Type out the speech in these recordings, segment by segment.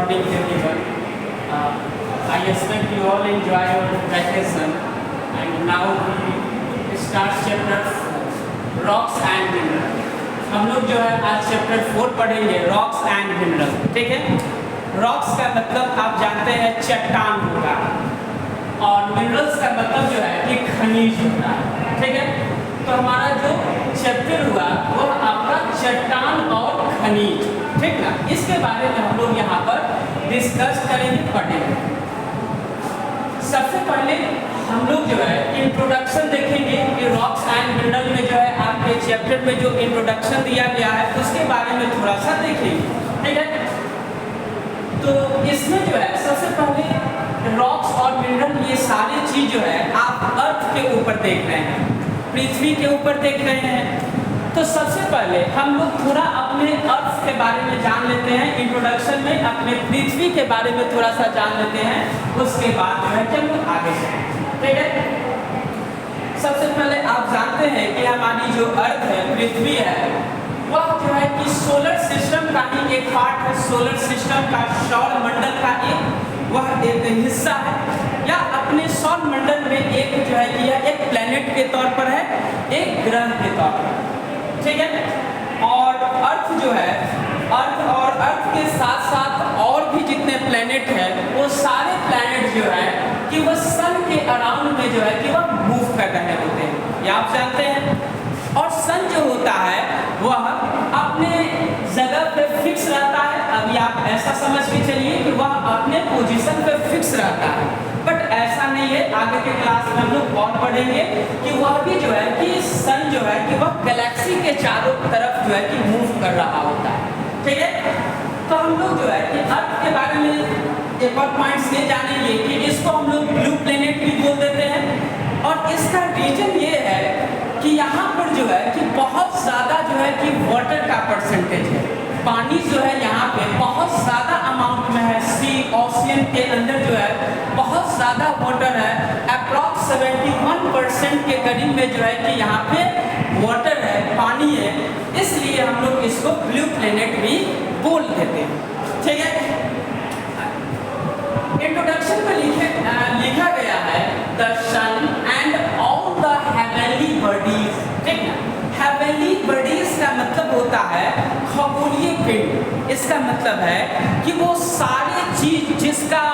morning everyone. I expect you all enjoy your vacation and now we start chapter 4 rocks and minerals. हम लोग जो है आज chapter 4 पढ़ेंगे रॉक्स एंड मिनरल। ठीक है, रॉक्स का मतलब आप जानते हैं चट्टान होगा और मिनरल्स का मतलब जो है कि खनिज होता है। ठीक है, तो हमारा जो चैप्टर हुआ वो आपका चट्टान और खनिज, ठीक ना, इसके बारे में हम लोग यहाँ पर डिस्कस करेंगे, पढ़ेंगे। सबसे पहले हम लोग जो है इंट्रोडक्शन देखेंगे कि रॉक्स एंड मिनरल में जो है आपके चैप्टर में जो इंट्रोडक्शन दिया गया है उसके बारे में थोड़ा सा देखेंगे। ठीक है, तो इसमें जो है सबसे पहले रॉक्स और मिनरल ये सारी चीज जो है आप अर्थ के ऊपर देख रहे हैं, पृथ्वी के ऊपर देख रहे हैं। तो सबसे पहले हम लोग थोड़ा अपने अर्थ के बारे में जान लेते हैं, इंट्रोडक्शन में अपने पृथ्वी के बारे में थोड़ा सा जान लेते हैं, उसके बाद जो है कि हम लोग आगे जाएंगे। ठीक है, सबसे पहले आप जानते हैं कि हमारी जो अर्थ है, पृथ्वी है, वह जो है कि सोलर सिस्टम का ही एक पार्ट है। सोलर सिस्टम का सौर मंडल का वह एक हिस्सा है, या अपने सौर मंडल में एक जो है कि यह एक प्लेनेट के तौर पर है, एक ग्रह के तौर पर। ठीक है, और अर्थ जो है, अर्थ और अर्थ के साथ साथ और भी जितने प्लेनेट हैं वो सारे प्लेनेट जो है कि वह सन के अराउंड में जो है कि वह मूव कर रहे होते हैं, ये आप जानते हैं। और सन जो होता है वह अपने जगह पे फिक्स रहता है। अभी आप ऐसा समझ के चलिए कि वह अपने पोजीशन पे फिक्स रहता है, बट ऐसा नहीं है। आगे के क्लास में हम लोग और पढ़ेंगे कि वह भी जो है कि सन जो है कि वह गैलेक्सी के चारों तरफ जो है कि मूव कर रहा होता है। ठीक है, तो हम लोग जो है कि अर्थ के बारे में एक और पॉइंट्स ये जानेंगे कि इसको हम लोग ब्लू प्लेनेट भी बोल देते हैं, और इसका रीजन ये है कि यहाँ पर जो है कि बहुत ज़्यादा जो है कि वाटर का परसेंटेज है, पानी जो है यहाँ पे बहुत ज़्यादा अमाउंट में है। सी ओशियन के अंदर जो है बहुत ज़्यादा वाटर है, अप्रॉक्स 71% के करीब में जो है कि यहाँ पे वाटर है, पानी है, इसलिए हम लोग इसको ब्लू प्लेनेट भी बोल देते हैं। ठीक है, इंट्रोडक्शन में लिखा गया है the sun and all the heavenly bodies. ठीक है, हेवनली बॉडीज का मतलब होता है खगोलीय पिंड। इसका मतलब है कि वो सारी चीज जिसका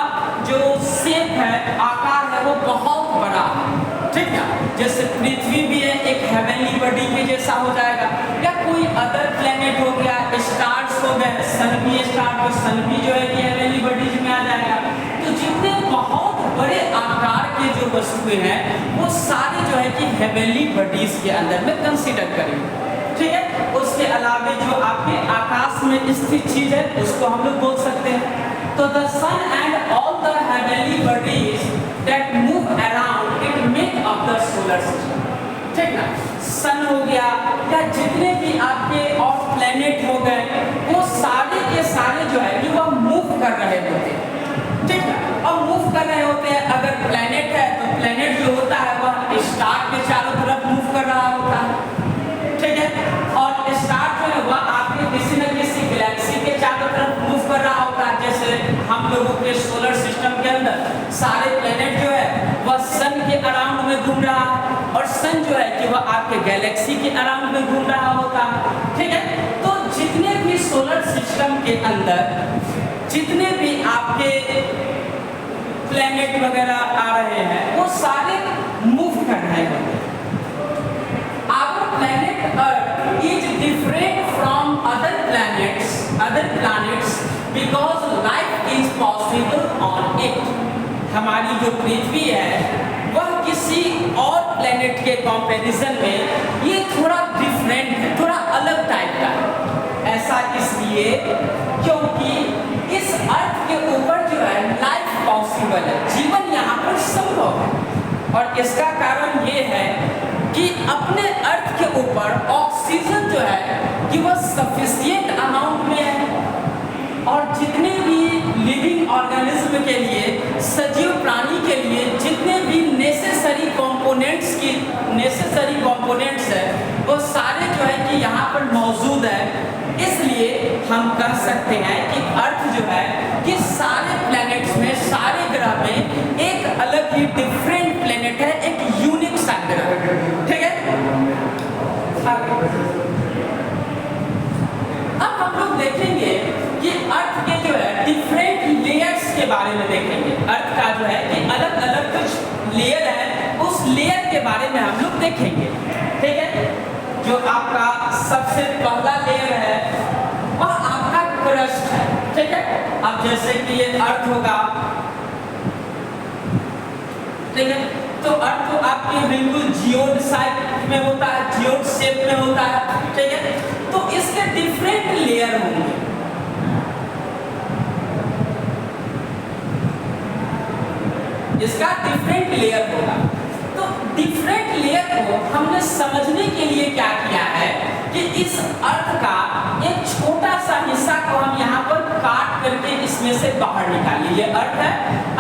जो शेप है, आकार है, वो बहुत बड़ा है। ठीक है, जैसे पृथ्वी भी है एक हेवनली बॉडी के जैसा हो जाएगा, या कोई अदर प्लेनेट हो गया, स्टार्स हो गए, सन भी स्टार, तो सन भी जो है कि हेवनली बॉडीज में आ जाएगा। तो जितने बहुत बड़े आकार के जो वस्तुएं हैं वो सारे जो है कि हेवनली बॉडीज के अंदर में कंसीडर करेंगे। ठीक है, उसके अलावा जो आपके आकाश में स्थित चीज है उसको हम लोग बोल सकते हैं। तो the sun and all the heavenly bodies that move around it make up the solar system. ठीक ना, सन हो गया या जितने भी आपके और प्लेनेट हो गए, वो सारे के सारे जो है कि वह मूव कर रहे होते हैं। ठीक है, और मूव कर रहे होते हैं। अगर प्लेनेट है तो प्लेनेट जो होता है वह स्टार के चारों तरफ मूव कर रहा होता है। ठीक है, और स्टार जो है वह आपके किसी न किसी गैलेक्सी के चारों तरफ मूव कर रहा होता है। जैसे हम लोगों के सोलर सिस्टम के अंदर सारे प्लेनेट जो है वह सन के अराउंड में घूम रहा है, और सन जो है कि वह आपके गैलेक्सी के अराउंड में घूम रहा होता है। ठीक है, तो जितने भी सोलर सिस्टम के अंदर जितने भी आपके प्लेनेट वगैरह आ रहे हैं वो सारे मूव कर रहे हैं। Our planet Earth is different from other planets because life is possible on it. हमारी जो पृथ्वी है वह किसी और प्लेनेट के कंपैरिजन में ये थोड़ा डिफरेंट है, थोड़ा अलग टाइप का है। ऐसा इसलिए क्योंकि इस अर्थ के ऊपर जो है लाइफ पॉसिबल है, जीवन यहाँ पर संभव है। और इसका कारण ये है कि अपने अर्थ के ऊपर ऑक्सीजन जो है कि वह सफिशिएंट अमाउंट में है, और जितने भी लिविंग ऑर्गेनिज्म के लिए, सजीव प्राणी के लिए जितने भी नेसेसरी कंपोनेंट्स है वो सारे जो है कि यहाँ पर मौजूद है। इसलिए हम कह सकते हैं कि अर्थ जो है कि सारे प्लैनेट्स में, सारे ग्रह में एक अलग ही डिफरेंट प्लैनेट है, एक यूनिक सा ग्रह, ठीक है। अब हम लोग देखेंगे कि अर्थ के जो है डिफरेंट लेयर्स के बारे में देखेंगे। अर्थ का जो है कि अलग अलग कुछ लेयर है, उस लेयर के बारे में हम लोग देखेंगे, ठीक है। जो आपका सबसे पहला लेयर है वह आपका क्रस्ट है, ठीक है। अब जैसे कि ये अर्थ होगा, ठीक है, तो अर्थ तो आपके बिल्कुल जियोड साइड में होता है, जियोड शेप में होता है, ठीक है। तो इसके डिफरेंट लेयर होंगे, इसका डिफरेंट लेयर होगा। तो डिफरेंट लेयर को हमने समझने के लिए क्या किया है कि इस अर्थ का एक छोटा सा हिस्सा को हम यहाँ पर काट करके इसमें से बाहर निकालिए। ये अर्थ है,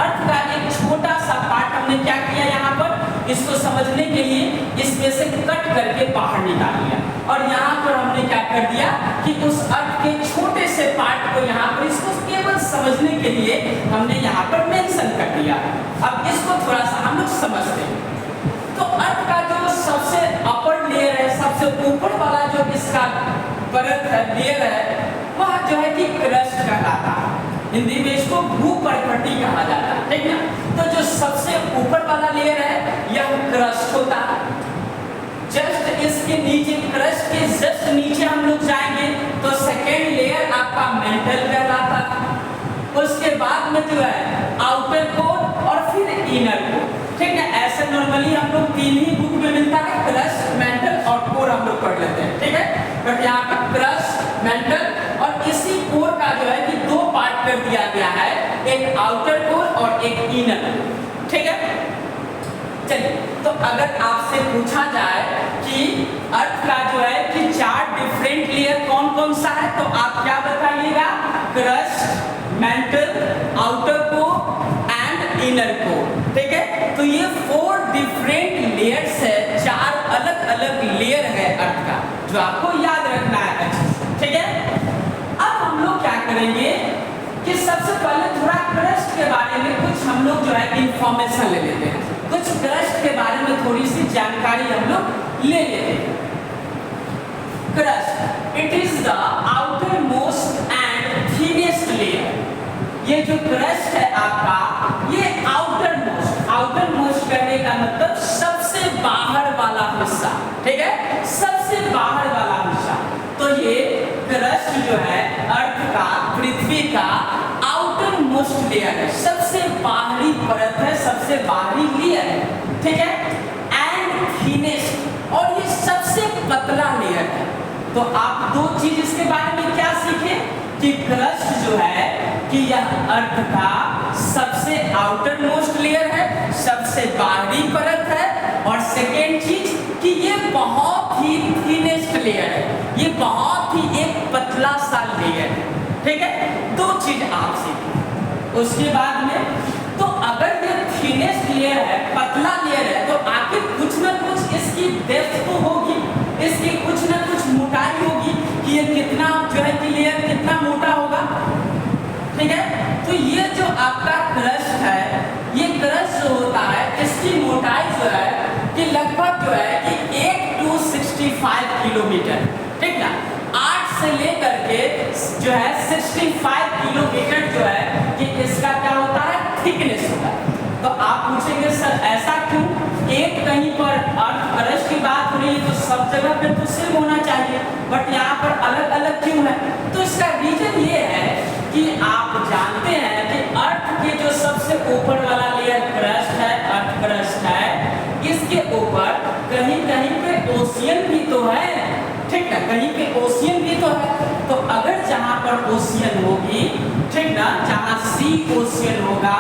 अर्थ का एक छोटा सा पार्ट हमने क्या किया यहाँ पर, इसको समझने के लिए इसमें से कट करके बाहर निकाल लिया। और यहाँ पर हमने क्या कर दिया कि उस अर्थ के छोटे से पार्ट को यहाँ पर इसको केवल समझने के लिए हमने यहाँ पर मेंशन कर दिया। अब इसको थोड़ा सा हम लोग समझते हैं। तो अर्थ का जो सबसे अपर लेयर है, सबसे ऊपर वाला जो इसका परत है, लेयर है, वह जो है कि क्रस्ट कहलाता है। हिंदी में इसको भूपर्कटी कहा जाता है, ठीक है। तो जो सबसे ऊपर वाला लेयर है यह क्रस्ट होता है। जस्ट इसके नीचे, क्रस्ट के जस्ट नीचे हम लोग जाएंगे तो सेकेंड लेयर आपका मेंटल कहलाता है। उसके बाद में जो है आउटर कोर और फिर इनर कोर, ठीक है। ऐसे नॉर्मली हम लोग तीन ही बुक में मिलता है, क्रस्ट, मेंटल और कोर हम लोग पढ़ लेते हैं, ठीक है। बट यहाँ पर क्रस्ट, मेंटल और इसी कोर का जो है कि दो पार्ट कर दिया गया है, एक आउटर कोर और एक इनर, ठीक है। चलिए, तो अगर आपसे पूछा जाए कि अर्थ का जो है कि चार डिफरेंट लेयर कौन कौन सा है, तो आप क्या बताइएगा? Crust, mental, outer core and inner core, ठीक है। तो ये 4 डिफरेंट लेयर्स है, 4 अलग अलग लेयर है अर्थ का, जो आपको याद रखना है, ठीक है। अब हम लोग क्या करेंगे कि सबसे पहले थोड़ा क्रस्ट के बारे में कुछ हम लोग जो है इंफॉर्मेशन ले लेते हैं, कुछ क्रस्ट के बारे में थोड़ी सी जानकारी हम लोग ले लेते हैं। Crust, it is the outer most and thinnest layer. ये जो क्रस्ट है आपका, ये आउटर मोस्ट करने का मतलब सबसे बाहर वाला हिस्सा, ठीक है, सबसे बाहर वाला हिस्सा। तो ये क्रस्ट जो है अर्थ का, पृथ्वी का आउटर मोस्ट लेयर है, सबसे बाहरी परत है, सबसे बाहरी लेयर है, ठीक है। एंड थिनेस्ट, और ये सबसे पतला लेयर है। तो आप दो चीज इसके बारे में क्या सीखे कि क्रस्ट जो है कि यह अर्थ का सबसे आउटर मोस्ट लेयर है, सबसे बाहरी परत है, और सेकेंड चीज कि ये बहुत ही थिनेस्ट लेयर है, ये बहुत ही एक पतला सा लेयर है, ठीक है। दो चीज आप सीखें। उसके बाद में तो अगर ये थिनेस्ट लेयर है, पतला लेयर है, तो आखिर कुछ ना कुछ इसकी डेप्थ तो होगी, इसकी कुछ ना कुछ मोटाई होगी कि ये कितना जो है कि लेयर कितना मोटा होगा, ठीक है। तो ये जो आपका क्रस्ट है, ये क्रस्ट जो होता है इसकी मोटाई जो है कि लगभग जो है कि 8 to 65 किलोमीटर, ठीक ना। 8 से लेकर के जो है 65 किलोमीटर जो है कि इसका क्या होता है, थिकनेस होता है। तो आप पूछेंगे सर ऐसा क्यों, एक कहीं पर अर्थ क्रस्ट की बात हो रही है तो सब जगह पे तो सेम होना चाहिए, बट यहाँ पर अलग अलग क्यों है? तो इसका रीजन ये है कि आप जानते हैं कि अर्थ के जो सबसे ऊपर वाला लेयर क्रस्ट है, अर्थ क्रस्ट है, इसके ऊपर कहीं कहीं पे ओशियन भी तो है, ठीक है, कहीं पे ओशियन भी तो है। तो अगर जहाँ पर ओशियन होगी, ठीक ना, जहाँ सी ओशियन होगा,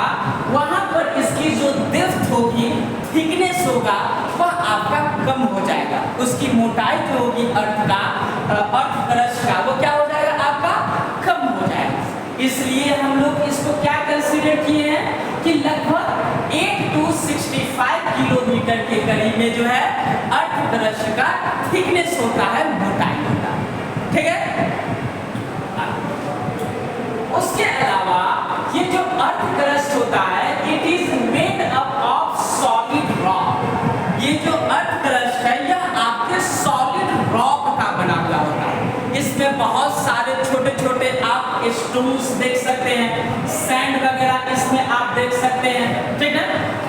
वहाँ पर इसकी जो डेप्थ होगी, थिकनेस होगा, वह आपका कम हो जाएगा। उसकी मोटाई जो होगी अर्थ का, अर्थ क्रस्ट का, वो क्या हो जाएगा आपका, कम हो जाएगा। इसलिए हम लोग इसको क्या कंसीडर किए हैं कि लगभग 8 to 65 किलोमीटर के करीब में जो है अर्थ क्रस्ट का थिकनेस होता है, मोटाई होता है, ठीक है। उसके अलावा ये जो अर्थ क्रस्ट होता है it is made up of solid rock. ये जो अर्थ क्रस्ट है यह आपके सॉलिड रॉक का बना हुआ होता है। इसमें बहुत सारे छोटे छोटे आप स्टोन्स देख सकते हैं, सैंड वगैरह इसमें आप देख सकते हैं, ठीक है,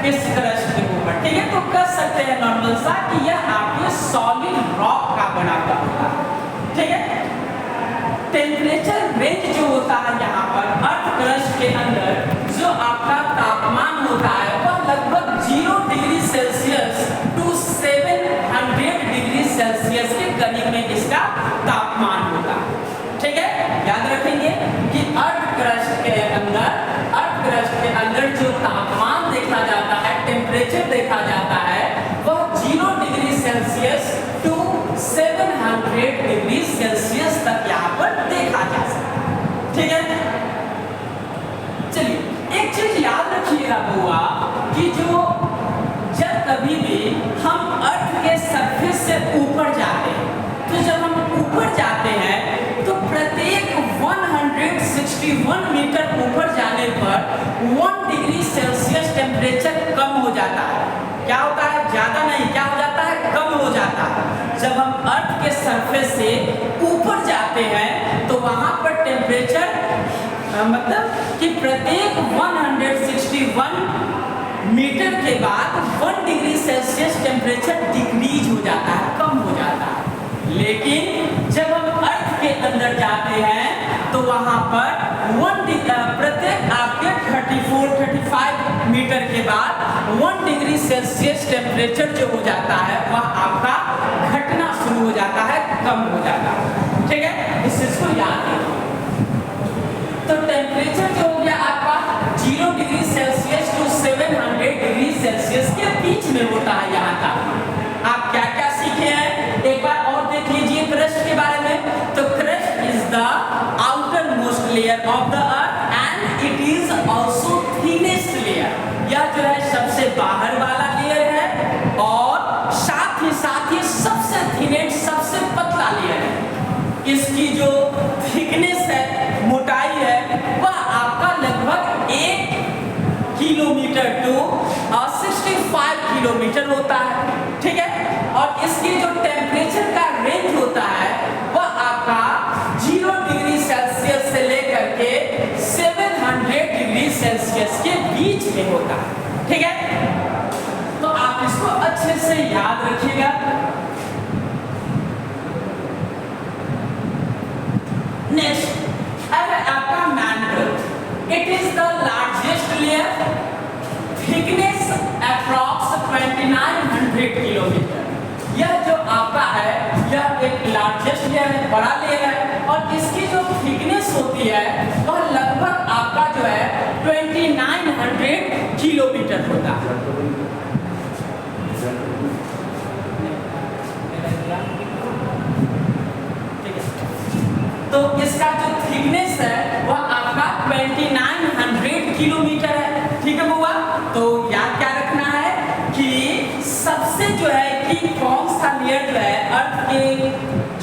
इस क्रस्ट के ऊपर, ठीक है। तो कह सकते हैं नॉर्मल सा कि यह आपके सॉलिड रॉक का बना हुआ होता है, ठीक है। टेम्परेचर रेंज जो होता है यहाँ पर अर्थ क्रस्ट के अंदर जो आपका तापमान होता है वह लगभग 0 degree Celsius to 700 degree Celsius के करीब में इसका तापमान होता है, ठीक है। याद रखेंगे कि अर्थ क्रस्ट के अंदर जो तापमान देखा जाता है, टेम्परेचर देखा जाता है वह 0 degree Celsius to 700 degree Celsius तक यहाँ पर देखा जा सकता है, ठीक है। चलिए एक चीज याद रखिएगा बुआ कि जब कभी भी हम अर्थ के सरफेस से ऊपर जाते हैं तो जब हम ऊपर जाते हैं तो प्रत्येक 161 मीटर ऊपर जाने पर 1 डिग्री सेल्सियस टेम्परेचर कम हो जाता है। क्या होता है? ज्यादा नहीं, क्या हो जाता है? कम हो जाता है। जब हम अर्थ के सरफेस से ऊपर जाते हैं तो वहां पर टेम्परेचर मतलब कि प्रत्येक 161 मीटर के बाद 1 डिग्री सेल्सियस टेम्परेचर डिक्रीज हो जाता है, कम हो जाता है। लेकिन जब हम अर्थ के अंदर जाते हैं तो वहां पर प्रत्येक आपके 34-35 मीटर के बाद 1 डिग्री सेल्सियस टेम्परेचर जो हो जाता है वह आपका घटना शुरू हो जाता है, कम हो जाता है, ठीक है। इस चीज को याद रखिए। तो टेम्परेचर जो हो गया आपका 0 degree Celsius to 700 degree Celsius के बीच में होता है यहाँ तापमान। आप क्या क्या सीखे हैं एक बार और देख लीजिए क्रस्ट के बारे में। तो crust is the outer most layer of the earth and it is also thinnest layer. यह जो है सबसे बाहर वाला लेयर है और साथ ही सबसे थिनेस्ट, सबसे पतला लेयर है। इसकी जो थिकनेस है, मोटाई है, वह आपका लगभग 1 किलोमीटर टू 65 किलोमीटर होता है, ठीक है। और इसकी जो टेम्परेचर का रेंज होता है वह आपका 0 डिग्री सेल्सियस से लेकर के 700 डिग्री सेल्सियस के बीच में होता है, ठीक है। तो आप इसको अच्छे से याद रखिएगा। नेक्स्ट आपका mantle, it is the largest layer, thickness approx 2900 kilometre. यह जो आपका है यह एक लार्जेस्ट लेयर है, बड़ा लेयर है और इसकी जो थिकनेस होती है वह लगभग आपका जो है 2900 किलोमीटर होता है। तो इसका जो थिकनेस है वह आपका 2900 किलोमीटर है, ठीक है बुआ। तो याद क्या रखना है कि सबसे जो है कि कौन सा लेयर जो है अर्थ के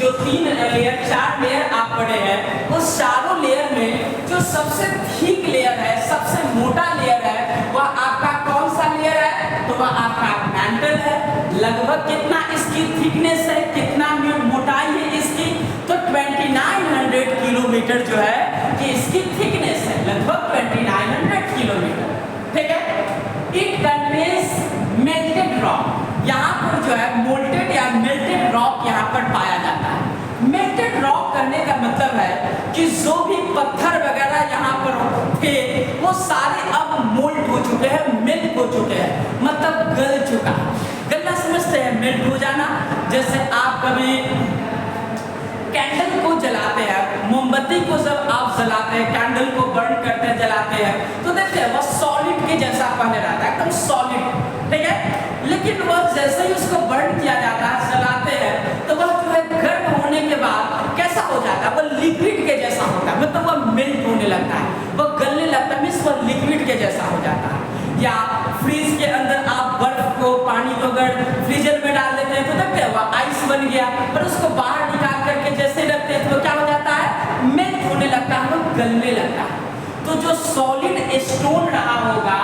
जो 3 लेयर 4 लेयर आप पढ़े हैं उस चारों लेयर में जो सबसे थिक लेयर है, सबसे मोटा लेयर है वह आपका कौन सा लेयर है? तो वह आपका मैंटल है। लगभग कितना इसकी थिकनेस है, कितना मोटाई है इसकी? तो 2900 किलोमीटर जो है कि इसकी थिकनेस है, लगभग 2900 किलोमीटर, ठीक है। It contains melted rock. यहाँ पर जो है मोल्टेड या मेल्टेड रॉक यहाँ पर पाया जाता है। मेल्टेड रॉक करने का मतलब है कि जो भी पत्थर वगैरह यहाँ पर थे वो सारे अब मोल्ट हो चुके हैं, मेल्ट हो चुके हैं, मतलब गल चुका है। गलना समझते हैं मेल्ट हो जाना। जैसे आप कभी कैंडल को जलाते हैं, मोमबत्ती को जब आप जलाते हैं, कैंडल को बर्न करते हैं, जलाते हैं तो देखते हैं वह सॉलिड के जैसा पहले रहता है, एकदम सॉलिड, ठीक है। लेकिन वह जैसे ही उसको बर्न किया जाता है, जलाते हैं तो वह जो है गर्म होने के बाद कैसा हो जाता है? वह लिक्विड के जैसा होता है, मतलब वह मेल्ट होने लगता है, वह गलने लगता है, मींस वह लिक्विड के जैसा हो जाता है। या फ्रीज के अंदर आप बर्फ को, पानी को अगर फ्रीजर में डाल देते हैं तो देखते हैं वह आइस बन गया, पर उसको बाहर निकाल करके जैसे रखते हैं तो क्या हो जाता है? मेल्ट होने लगता है, गलने लगता है। तो जो सॉलिड स्टोन रहा होगा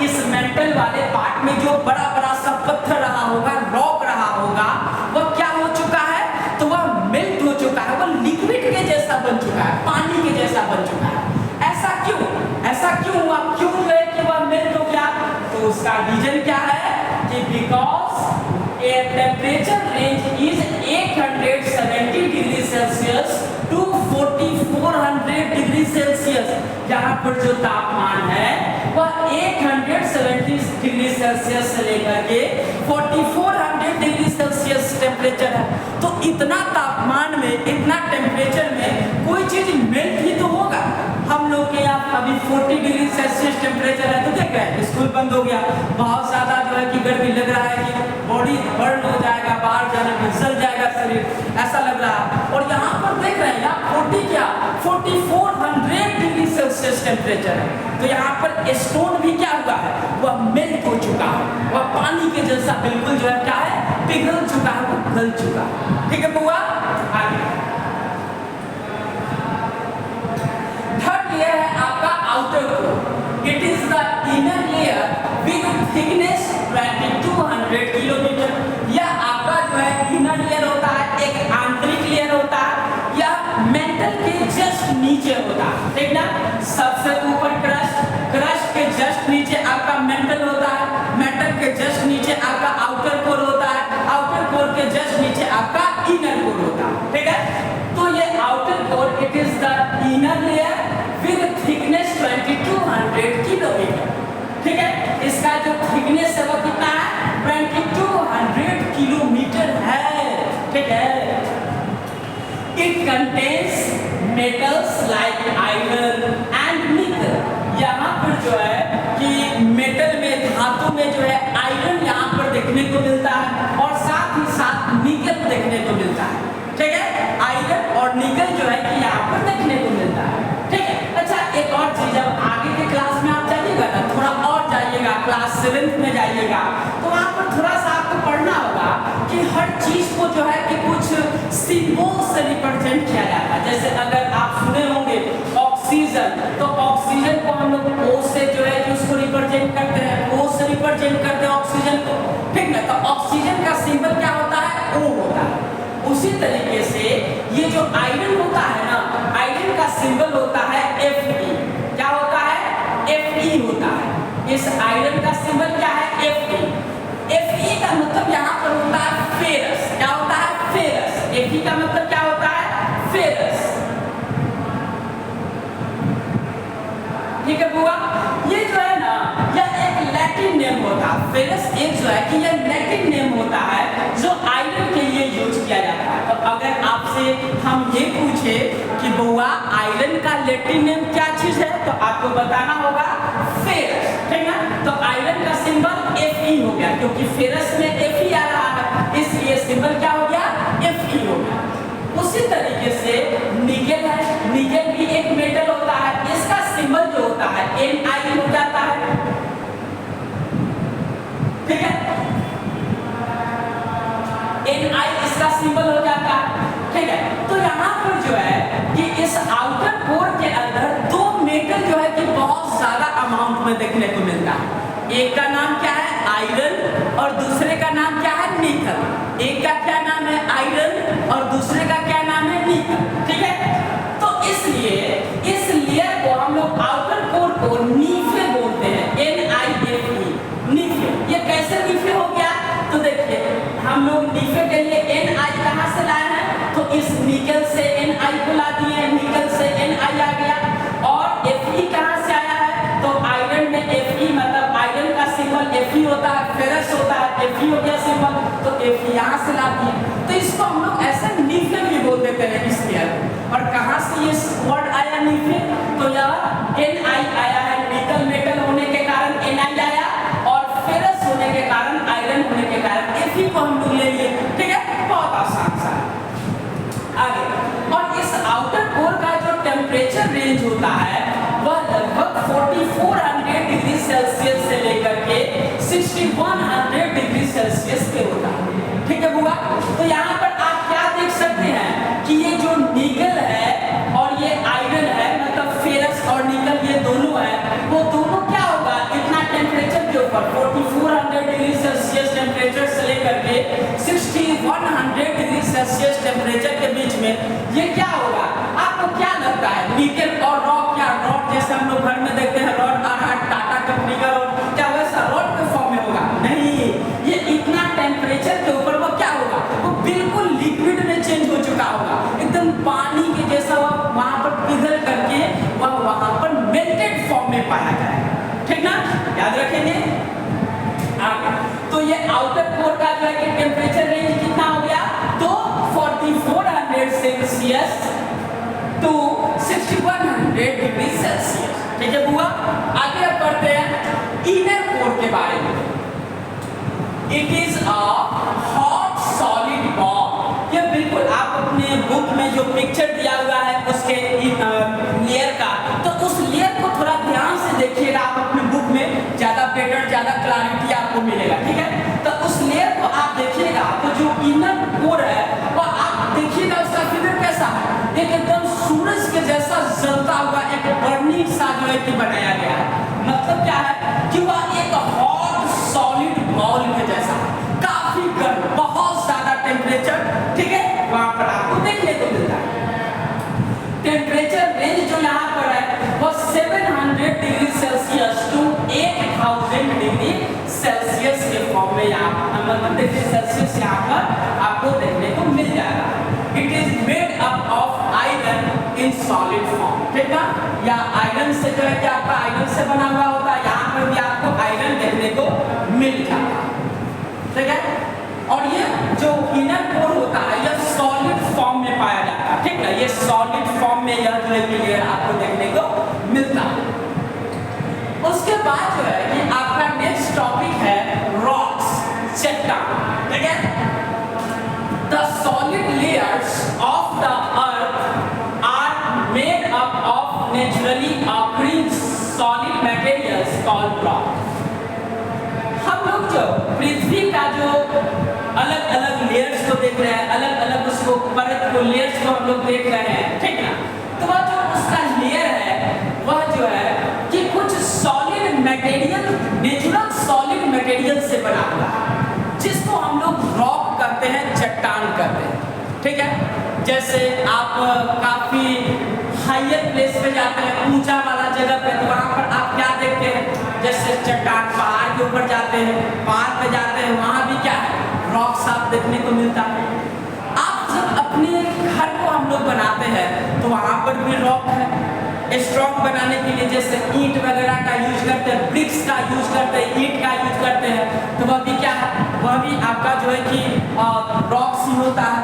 इस मेंटल वाले पार्ट में, जो बड़ा बड़ा सा पत्थर रहा होगा, रॉक रहा होगा, वह क्या हो चुका है, तो वह मेल्ट हो चुका है, वह लिक्विड के जैसा बन चुका है, पानी के जैसा बन चुका है। ऐसा क्यों, ऐसा क्यों हुआ, क्यों है कि वह मेल्ट हो गया? तो उसका रीजन क्या है कि because a temperature range is 870 degree Celsius to 4400 degree Celsius. यहाँ पर जो तापमान है वह 870 डिग्री सेल्सियस से लेकर के 4400 डिग्री सेल्सियस टेम्परेचर है। तो इतना तापमान में, इतना टेम्परेचर में कोई चीज मेल्ट ही तो होगा। हम लोग के यहाँ अभी 40 डिग्री सेल्सियस टेम्परेचर है, तो देख रहे हैं स्कूल बंद हो गया, बहुत ज्यादा जो है कि गर्मी लग रहा है कि बॉडी बर्न हो जाएगा, बाहर जाने में जल जाएगा शरीर, ऐसा लग रहा है। और यहाँ पर देख रहे हैं यहाँ 40 क्या 4400 डिग्री सेल्सियस टेम्परेचर है। तो यहाँ पर स्टोन भी क्या हुआ है, वह मेल्ट हो चुका है, वह पानी के जैसा बिल्कुल जो है क्या है, पिघल चुका है, वो गल चुका है। ठीक है बुआ, आगे थर्ड लेयर है आपका outer core. It is the inner layer with thickness 2200 kilometre. यह आपका जो है इनर लेयर होता है, एक आंतरिक लेयर होता है, यह मेंटल के जस्ट नीचे होता है, ठीक ना। सबसे ऊपर क्रस्ट के जस्ट नीचे आपका मेंटल होता है, मेंटल के जस्ट नीचे आपका आउटर कोर होता है, आउटर कोर के जस्ट नीचे आपका इनर कोर होता है, ठीक है। तो ये outer core it is the inner layer with thickness 2200 kilometre, ठीक है। इसका जो थिकनेस है वो कितना है, 2200 किलोमीटर है, ठीक है। It contains metals like iron and निकल। यहाँ पर जो है कि मेटल में, धातु में जो है आयरन यहाँ पर देखने को मिलता है और साथ ही साथ निकल देखने को मिलता है, ठीक है। आयरन और निकल जो है कि यहाँ पर देखने को मिलता है, ठीक है। अच्छा एक और चीज, अब आगे के क्लास में आप जाइएगा ना, थोड़ा और जाइएगा, क्लास 7th में जाइएगा, तो वहाँ पर थोड़ा सा आपको पढ़ना होगा कि हर चीज को जो है कि कुछ सिंबल से रिप्रेजेंट किया जाता है। जैसे अगर आप सुने होंगे ऑक्सीजन, तो ऑक्सीजन को हम लोग O से जो है कि उसको रिप्रेजेंट करते हैं, O से रिप्रेजेंट करते हैं ऑक्सीजन को, ठीक ना। तो ऑक्सीजन का सिंबल क्या होता है, O होता है। उसी तरीके से ये जो आयरन होता है ना, आयरन का सिंबल होता है Fe। क्या होता है, Fe होता है। इस आयरन का सिंबल क्या है, Fe। Fe का मतलब यहाँ पर होता है फेरस। क्या होता है, फेरस। Fe का मतलब क्या होता है, फेरस, ठीक है बुआ। ये जो है ना, यह एक लैटिन नेम होता है, फेरस एक जो है कि यह लैटिन नेम होता है जो आयरन के लिए यूज किया जाता है। तो अगर आपसे हम ये पूछे कि बुआ आयरन का लैटिन नेम क्या चीज है, तो आपको बताना होगा फेरस, ठीक है। तो आयरन का सिंबल Fe हो गया, क्योंकि फेरस में Fe आ रहा है, इसलिए सिंबल क्या हो गया, Fe हो गया। उसी तरीके से निकेल है, निकेल भी एक मेटल होता है, इसका सिंबल जो होता है Ni हो जाता है, ठीक है। Ni इसका सिंबल हो जाता है, ठीक है। तो यहाँ पर जो है कि इस आउटर कोर के अंदर दो मेटल जो है कि बहुत ज्यादा अमाउंट में देखने को मिलता है। एक का नाम क्या है, आयरन, और दूसरे का नाम क्या है, निकल। एक का क्या नाम है, आयरन, और दूसरे का क्या नाम है, निकल, ठीक है। तो इसलिए इस लेयर को हम लोग आउटर कोर को नीफे बोलते हैं, Nife, नीफे। ये कैसे नीफे हो गया, तो देखिए हम लोग नीफे के लिए Ni कहाँ से लाए हैं, तो इस निकल से Ni को ला दिए, निकल से Ni आ गया। और Fe कहाँ से आया है, तो आयरन में Fe, मतलब आयरन का सिंबल Fe होता है, फेरस होता है, Fe हो गया सिंबल, तो Fe यहाँ से ला दिए। तो इसको हम लोग ऐसे नीफे भी बोल देते हैं इस लेयर को। और कहाँ से ये वर्ड आया नीफे, तो यह Ni आया है, निकल मेटल होने के कारण Ni आया, और फेरस होने के कारण, आयरन होने के कारण Fe को हम लोग ले लिए, ठीक है। बहुत आसान सा आगे। और इस आउटर कोर का जो टेम्परेचर रेंज होता है वह लगभग 4400 डिग्री सेल्सियस से लेकर के 6100 डिग्री सेल्सियस के होता है, ठीक है बुआ। तो यहाँ पर आप क्या देख सकते हैं कि ये जो निकल है और ये आयरन है, मतलब सेल्सियस टेम्परेचर के बीच में ये क्या होगा? आपको क्या लगता है निकल और रॉक या रॉड जैसे हम लोग घर में देखते हैं रॉड टाटा कंपनी का रॉड, क्या वैसा रॉड के फॉर्म में होगा? नहीं, ये इतना टेम्परेचर के ऊपर वो क्या होगा? वो बिल्कुल लिक्विड में चेंज हो चुका होगा, एकदम पानी के जैसा वहां पर पिघल करके वह वहां पर मेल्टेड फॉर्म में पाया जाएगा। ठीक ना, याद रखेंगे आगे। तो ये आउटर कोर का जो है कि टेम्परेचर रेंज कितना हो गया? तो 4400 सेल्सियस टू 6100 डिग्री सेल्सियस। ठीक है बुआ, आगे अब बढ़ते हैं इनर कोर के बारे में। It is a hot solid ball. ये बिल्कुल आप अपने बुक में जो पिक्चर दिया हुआ है उसके लेयर का, तो उस लेयर को थोड़ा ध्यान से देखिएगा, आप अपने बुक में ज्यादा बेटर ज्यादा क्लैरिटी आपको मिलेगा। ठीक है, तो उस लेयर को आप देखिएगा, तो जो इनर कोर है वह आप देखिएगा उसका फिगर कैसा है? एक एकदम सूरज के जैसा जलता हुआ एक बर्निंग सा जो है कि बनाया गया है। मतलब क्या है कि वह एक हॉट सॉलिड बॉल के जैसा, काफी गर्म, बहुत ज्यादा टेम्परेचर, ठीक है, वहां पर आपको देखने को मिलता है। टेम्परेचर रेंज जो यहाँ पर है वो 700 degree Celsius to 8000 degree Celsius के फॉर्म में मतलब डिग्री सेल्सियस यहाँ पर आपको देखने को मिल जाएगा। It is made up of iron in solid form. ठीक है, या आयरन से जो है कि आपका आयरन से बना हुआ होता है, यहाँ पर भी आपको आयरन देखने को मिल जाता है। ठीक है, और ये जो इनर कोर होता है यह सॉलिड फॉर्म में पाया जाता है। ठीक है, ये सॉलिड फॉर्म में यह जो है लेयर आपको देखने को मिलता है। उसके बाद जो है कि आपका नेक्स्ट टॉपिक है रॉक्स, चट्टान। ठीक है, the solid layers of the earth are made up of naturally occurring solid materials called rock. हम लोग जो पृथ्वी का जो अलग अलग लेयर्स को देख रहे हैं, अलग अलग उसको परत को लेयर्स को हम लोग देख रहे हैं, ठीक ना, तो वह जो उसका लेयर है वह जो है कि कुछ solid material, natural solid material से बना हुआ है, जिसको हम लोग रॉक करते हैं, चट्टान करते हैं। ठीक है, जैसे आप काफी हायर प्लेस पे जाते हैं, ऊंचा वाला जगह पे, तो वहां पर आप क्या देखते हैं? जैसे चट्टान, पहाड़ के ऊपर जाते हैं, पहाड़ पे जाते हैं, वहां भी क्या है? रॉक्स आप देखने को मिलता है। आप जब अपने घर को हम लोग बनाते हैं तो वहां पर भी रॉक है। स्ट्रॉन्ग बनाने के लिए जैसे ईंट वगैरह का यूज करते हैं, ब्रिक्स का यूज करते हैं, ईंट का यूज करते हैं, तो वह भी क्या है? वह भी आपका जो है कि रॉक्स ही होता है।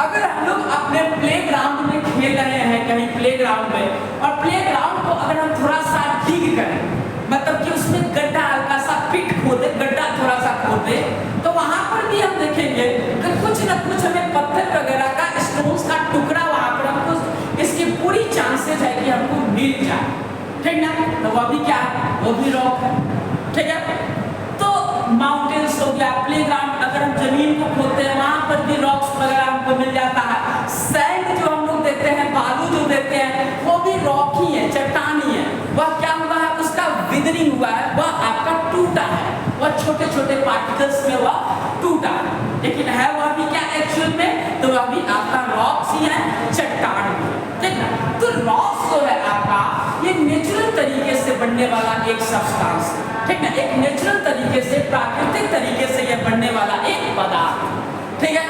अगर हम लोग अपने प्लेग्राउंड में खेल रहे हैं कहीं प्लेग्राउंड में, और प्लेग्राउंड को अगर हम थोड़ा सा डिग करें, मतलब कि उसमें गड्ढा हल्का सा पिट खोदे, गड्ढा थोड़ा सा खोदे, तो वहां पर भी हम देखेंगे कि कुछ न कुछ हमें पत्थर वगैरह का, स्टोन्स का टुकड़ा वहां पर हमको इसकी पूरी चांसेस है कि हमको मिल जाए। ठीक ना, तो वह भी क्या है? वो भी रॉक है। ठीक है, तो माउंटेन्स हो गया, प्लेग्राउंड, अगर हम जमीन को खोदते हैं वहां पर भी रॉक्स वगैरह हमको मिल जाता है। सैंड जो हम लोग देखते हैं, बालू जो देखते हैं, वो भी रॉक ही है, चट्टान ही है। वह क्या हुआ है? उसका विदरिंग हुआ है, वह आपका टूटा है, वह छोटे छोटे पार्टिकल्स में वह टूटा है, लेकिन है वह भी क्या एक्चुअल में? तो वह भी आपका रॉक्स ही है, चट्टान भी। ठीक है, तो रॉक्स जो है आपका ये नेचुरल तरीके से बनने वाला एक सब्सटेंस है। ठीक है, एक नेचुरल तरीके से, प्राकृतिक तरीके से यह बनने वाला एक पदार्थ। ठीक है,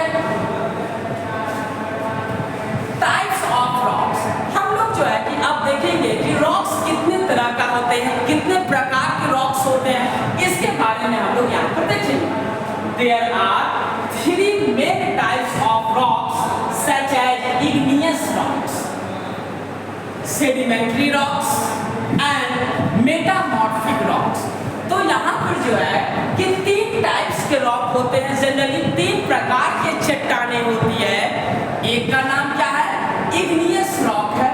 टाइप्स ऑफ रॉक्स, हम लोग जो है कि आप देखेंगे कि रॉक्स कितने तरह का होते हैं, कितने प्रकार के रॉक्स होते हैं, इसके बारे में हम लोग यहाँ पर देखेंगे। There are 3 main types of rocks such as igneous rocks, sedimentary rocks and metamorphic rocks। तो यहाँ पर जो है कि 3 टाइप्स के रॉक होते हैं, जनरली 3 प्रकार के चट्टानें होती है। एक का नाम क्या है? इग्नियस रॉक है।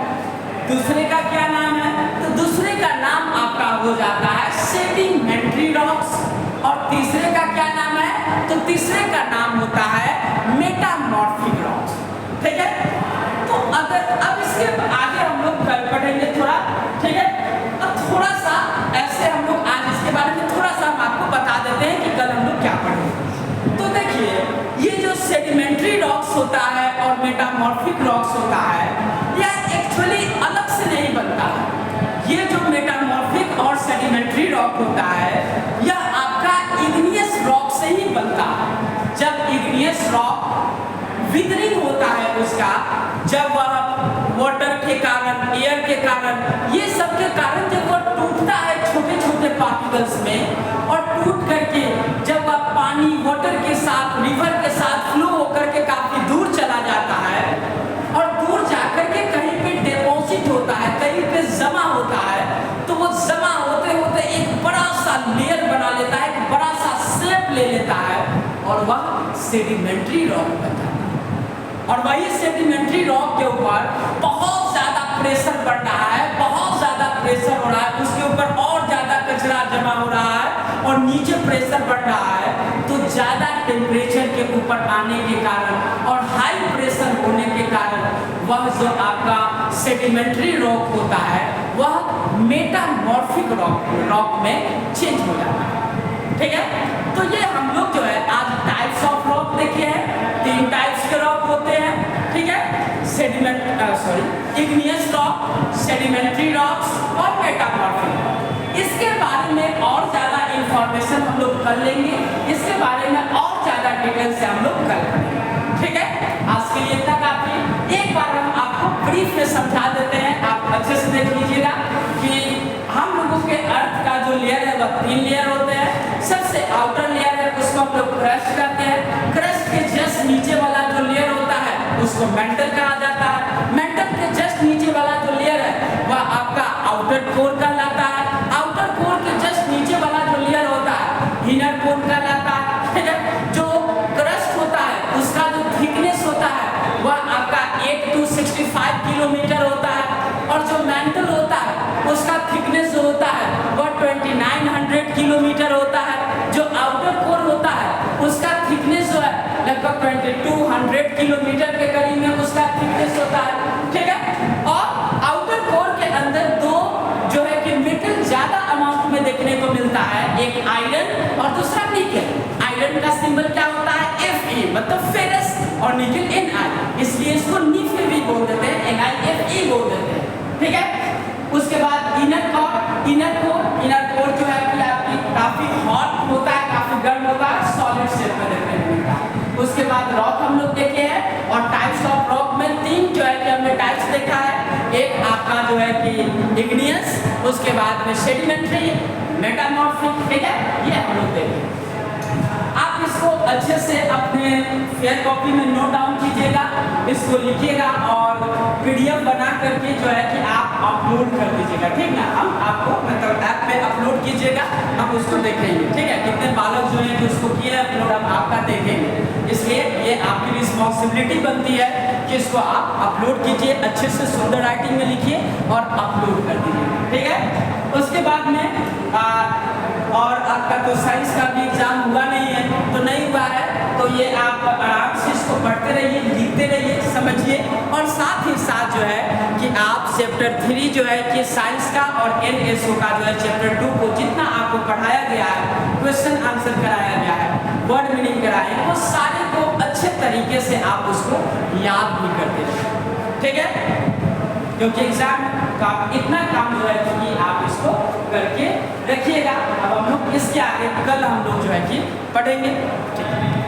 दूसरे का क्या नाम है? तो दूसरे का नाम आपका हो जाता है सेडिमेंट्री रॉक्स, और तीसरे का क्या नाम है? तो तीसरे का नाम होता है मेटामॉर्फिक रॉक्स। ठीक है, तो अगर अब इसके आगे हम लोग कल पढ़ेंगे थोड़ा। ठीक है, अब थोड़ा सा ऐसे हम लोग आज इसके बारे में थोड़ा सा हम आपको बता देते हैं कि कल हम लोग क्या पढ़ेंगे। तो देखिए, ये जो सेडिमेंट्री रॉक्स होता है और मेटामॉर्फिक रॉक्स होता है, यह एक्चुअली अलग से नहीं बनता है। ये जो मेटामॉर्फिक और सेडिमेंट्री रॉक होता है, यह आपका इग्नियस रॉक से ही बनता है। जब इग्नियस रॉक विदरिंग होता है उसका, जब वह वाटर के कारण, एयर के कारण, ये सब के कारण जब वह टूटता है छोटे छोटे पार्टिकल्स में, और टूट करके जब वह पानी वाटर के साथ, रिवर के साथ फ्लो होकर के काफी दूर चला जाता है, और दूर जाकर के कहीं पे डिपॉजिट होता है, कहीं पे जमा होता है, तो वो जमा होते होते एक बड़ा सा लेयर बना लेता है, एक बड़ा सा शेप ले लेता है, और वह सेडिमेंट्री रॉक बनता है। और वही सेडिमेंट्री रॉक के ऊपर बहुत ज्यादा प्रेशर बढ़ रहा है, बहुत ज्यादा प्रेशर हो रहा है, उसके ऊपर और ज्यादा कचरा जमा हो रहा है, और नीचे प्रेशर बढ़ रहा है, तो ज्यादा टेम्परेचर के ऊपर आने के कारण और हाई प्रेशर होने के कारण वह जो आपका सेडिमेंट्री रॉक होता है, वह मेटामॉर्फिक रॉक में चेंज हो जाता है। ठीक है, तो ये हम लोग जो है आज टाइप्स ऑफ रॉक देखे हैं। 3 टाइप्स के रॉक होते हैं, ठीक है, इग्नियस रॉक, सेडिमेंट्री रॉक्स और मेटामॉर्फिक। इसके बारे में और ज्यादा इंफॉर्मेशन हम लोग कर लेंगे, इसके बारे में और ज्यादा डिटेल से हम लोग कल करेंगे। ठीक है, आज के लिए इतना काफी। एक बार हम आपको ब्रीफ में समझा देते हैं, आप अच्छे से देख लीजिएगा कि हम लोगों के अर्थ का जो लेयर है वह 3 लेयर होते हैं। सबसे आउटर लेयर है, उसको हम लोग क्रस्ट कहते हैं। क्रस्ट के जस्ट नीचे वाला जो लेयर होता है उसको मेंटल कहा जाता है। मेंटल के जस्ट नीचे वाला जो लेयर है वह आपका आउटर कोर कहलाता है। आउटर कोर के जस्ट नीचे वाला जो लेयर होता है इनर कोर कहलाता है। ठीक है, जो क्रस्ट होता है उसका जो थिकनेस होता है वह आपका 8 to 65 किलोमीटर होता है, और जो मेंटल होता है उसका थिकनेस जो होता है वह 2900 किलोमीटर होता है। जो आउटर कोर होता है उसका थिकनेस जो है लगभग 2200 किलोमीटर के करीब में उसका थिकनेस होता है। ठीक है, और आउटर कोर के अंदर 2 जो है कि मेटल ज्यादा अमाउंट में देखने को मिलता है, एक आयरन और दूसरा निकल। आयरन का सिंबल क्या होता है? Fe, मतलब फेरस, और निकल Ni, इसलिए इसको निफे भी बोल देते हैं, NiFe बोल देते हैं। ठीक है, उसके बाद इनर कोर जो है कि आपकी काफी हॉट होता है, काफी गर्म होता है, सॉलिड शेप में देखने को मिलता है। उसके बाद रॉक हम लोग देखे हैं, और टाइप्स ऑफ रॉक में 3 जो है कि हमने टाइप्स देखा है। एक आपका जो है कि इग्नियस, उसके बाद में सेडिमेंट्री, मेटामॉर्फिक। ठीक है, ये हम लोग देखें। आप इसको अच्छे से अपने फेयर कॉपी में नोट डाउन कीजिएगा, इसको लिखिएगा और PDF बना करके जो है कि आप अपलोड कर दीजिएगा। ठीक ना, हम आपको मतलब ऐप पे अपलोड कीजिएगा, हम उसको देखेंगे। ठीक है, कितने बालक जो है कि उसको किया अपलोड हम आपका देखेंगे, इसलिए ये आपकी रिस्पॉन्सिबिलिटी बनती है कि इसको आप अपलोड कीजिए, अच्छे से सुंदर राइटिंग में लिखिए और अपलोड कर दीजिए। ठीक है, उसके बाद में और आपका तो साइंस का भी एग्जाम हुआ नहीं है, तो नहीं हुआ है, तो ये आप आराम से इसको पढ़ते रहिए, लिखते रहिए, समझिए, और साथ ही साथ जो है कि आप चैप्टर 3 जो है कि साइंस का और NSO का जो है चैप्टर 2 को जितना आपको पढ़ाया गया है, क्वेश्चन आंसर कराया गया है, वर्ड मीनिंग कराए, वो सारे को अच्छे तरीके से आप उसको याद भी करते रहिए। ठीक है, क्योंकि एग्जाम का इतना काम जो है कि आप इसको करके रखिएगा। अब हम लोग इसके आगे कल हम लोग जो है कि पढ़ेंगे। ठीक है।